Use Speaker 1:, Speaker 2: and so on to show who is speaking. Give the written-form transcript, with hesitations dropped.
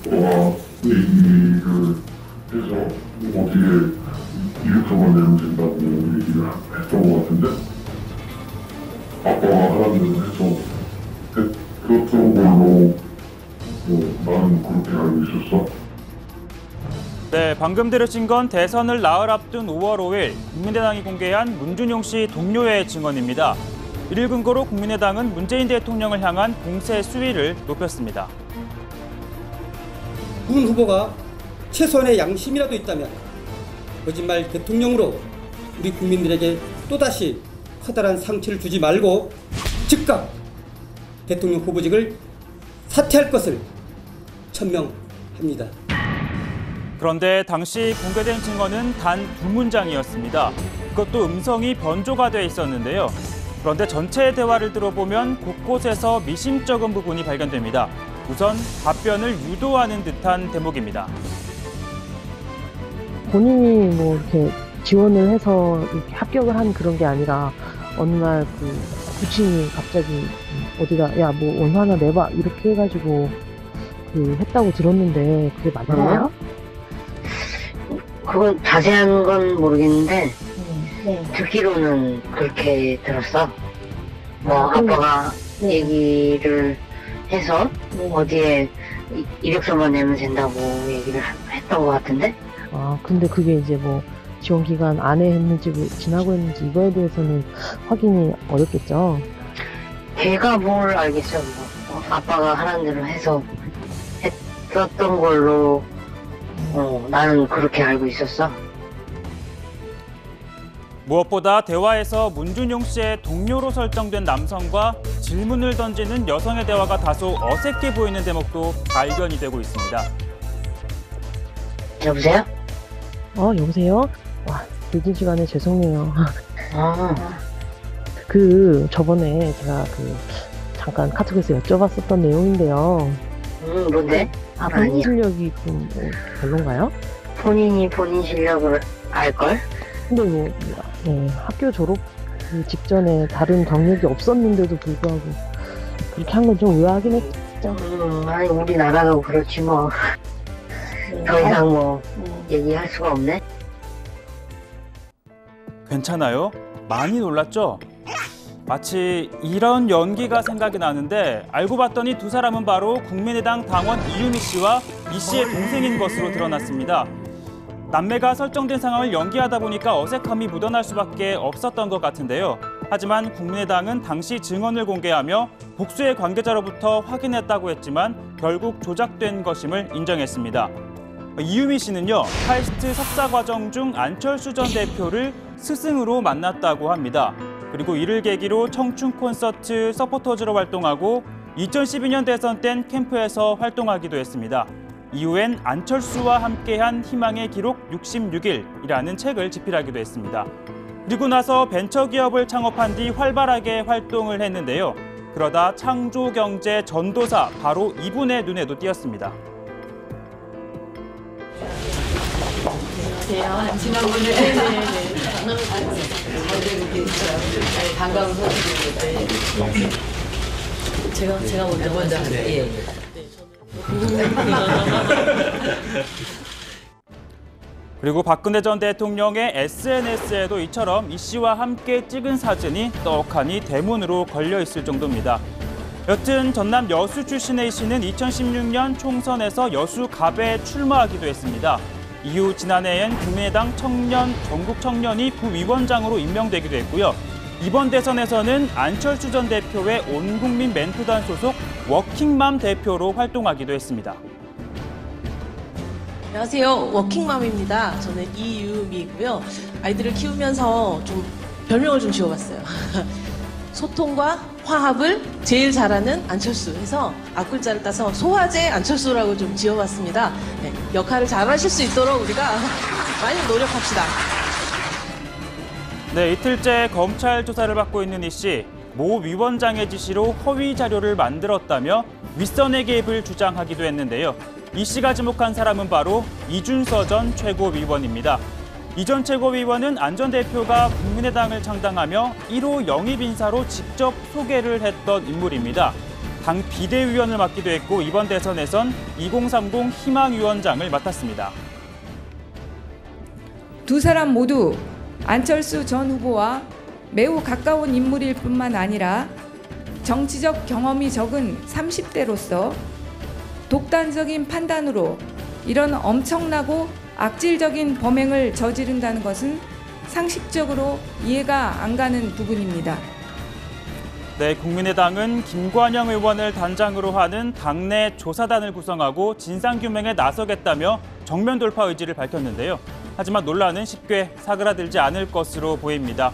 Speaker 1: 얘기를 해서 어떻게 이력서만 내면 된다고 얘기를 했던 것 같은데 아빠가 하라는 대로 해서 했던 걸로 나는 그렇게 알고 있었어.
Speaker 2: 네, 방금 들으신 건 대선을 나흘 앞둔 5월 5일 국민의당이 공개한 문준용 씨 동료의 증언입니다. 이를 근거로 국민의당은 문재인 대통령을 향한 공세 수위를 높였습니다.
Speaker 3: 문 후보가 최소한의 양심이라도 있다면 거짓말 대통령으로 우리 국민들에게 또다시 커다란 상처를 주지 말고 즉각 대통령 후보직을 사퇴할 것을 천명합니다.
Speaker 2: 그런데 당시 공개된 증언은 단 2문장이었습니다. 그것도 음성이 변조가 돼 있었는데요. 그런데 전체 대화를 들어보면 곳곳에서 미심쩍은 부분이 발견됩니다. 우선 답변을 유도하는 듯한 대목입니다.
Speaker 4: 본인이 뭐 이렇게 지원을 해서 이렇게 합격을 한 그런 게 아니라 어느 날 그 부친이 갑자기 어디다 야 뭐 원서 하나 내봐 이렇게 해가지고 그 했다고 들었는데 그게 맞나요?
Speaker 5: 그건 자세한 건 모르겠는데 듣기로는 그렇게 들었어. 뭐 아빠가 얘기를 해서 어디에 이력서만 내면 된다고 얘기를 했던 것 같은데.
Speaker 4: 아 근데 그게 이제 뭐 지원 기간 안에 했는지 지나고 했는지 이거에 대해서는 확인이 어렵겠죠.
Speaker 5: 걔가 뭘 알겠어. 뭐 아빠가 하라는 대로 해서 했었던 걸로 나는 그렇게 알고 있었어.
Speaker 2: 무엇보다 대화에서 문준용 씨의 동료로 설정된 남성과 질문을 던지는 여성의 대화가 다소 어색해 보이는 대목도 발견이 되고 있습니다.
Speaker 5: 여보세요?
Speaker 4: 여보세요? 와 늦은 시간에 죄송해요.
Speaker 5: 아,
Speaker 4: 저번에 제가 잠깐 카톡에서 여쭤봤었던 내용인데요.
Speaker 5: 뭔데?
Speaker 4: 본인
Speaker 5: 아니야.
Speaker 4: 실력이 좀 별론가요?
Speaker 5: 본인이 본인 실력을 알걸?
Speaker 4: 근데 학교 졸업 직전에 다른 경력이 없었는데도 불구하고 그렇게 한 건 좀 의아하긴 했죠.
Speaker 5: 아니 우리나라도 그렇지 뭐. 더 이상 뭐 얘기할 수가 없네.
Speaker 2: 괜찮아요? 많이 놀랐죠? 마치 이런 연기가 생각이 나는데 알고 봤더니 두 사람은 바로 국민의당 당원 이유미 씨와 이 씨의 동생인 것으로 드러났습니다. 남매가 설정된 상황을 연기하다 보니까 어색함이 묻어날 수밖에 없었던 것 같은데요. 하지만 국민의당은 당시 증언을 공개하며 복수의 관계자로부터 확인했다고 했지만 결국 조작된 것임을 인정했습니다. 이유미 씨는요, 카이스트 석사 과정 중 안철수 전 대표를 스승으로 만났다고 합니다. 그리고 이를 계기로 청춘 콘서트 서포터즈로 활동하고 2012년 대선 땐 캠프에서 활동하기도 했습니다. 이후엔 안철수와 함께한 희망의 기록 66일이라는 책을 집필하기도 했습니다. 그리고 나서 벤처기업을 창업한 뒤 활발하게 활동을 했는데요. 그러다 창조경제 전도사 바로 이분의 눈에도 띄었습니다.
Speaker 6: 지난번에 반가운 소식인데 제가 먼저 할게요.
Speaker 2: 그리고 박근혜 전 대통령의 SNS에도 이처럼 이 씨와 함께 찍은 사진이 떡하니 대문으로 걸려 있을 정도입니다. 여튼 전남 여수 출신의 이 씨는 2016년 총선에서 여수 갑에 출마하기도 했습니다. 이후 지난해엔 국민의당 전국 청년이 부위원장으로 임명되기도 했고요. 이번 대선에서는 안철수 전 대표의 온국민 멘토단 소속 워킹맘 대표로 활동하기도 했습니다.
Speaker 6: 안녕하세요. 워킹맘입니다. 저는 이유미고요. 아이들을 키우면서 좀 별명을 좀 지어봤어요. 소통과 화합을 제일 잘하는 안철수 해서 앞글자를 따서 소화제 안철수라고 좀 지어봤습니다. 네, 역할을 잘하실 수 있도록 우리가 많이 노력합시다.
Speaker 2: 네, 이틀째 검찰 조사를 받고 있는 이 씨. 모 위원장의 지시로 허위 자료를 만들었다며 윗선의 개입을 주장하기도 했는데요. 이 씨가 지목한 사람은 바로 이준서 전 최고위원입니다. 이 전 최고위원은 안 전 대표가 국민의당을 창당하며 1호 영입 인사로 직접 소개를 했던 인물입니다. 당 비대위원을 맡기도 했고 이번 대선에선 2030 희망위원장을 맡았습니다.
Speaker 7: 두 사람 모두 안철수 전 후보와 매우 가까운 인물일 뿐만 아니라 정치적 경험이 적은 30대로서 독단적인 판단으로 이런 엄청나고 악질적인 범행을 저지른다는 것은 상식적으로 이해가 안 가는 부분입니다.
Speaker 2: 네, 국민의당은 김관영 의원을 단장으로 하는 당내 조사단을 구성하고 진상규명에 나서겠다며 정면 돌파 의지를 밝혔는데요. 하지만 논란은 쉽게 사그라들지 않을 것으로 보입니다.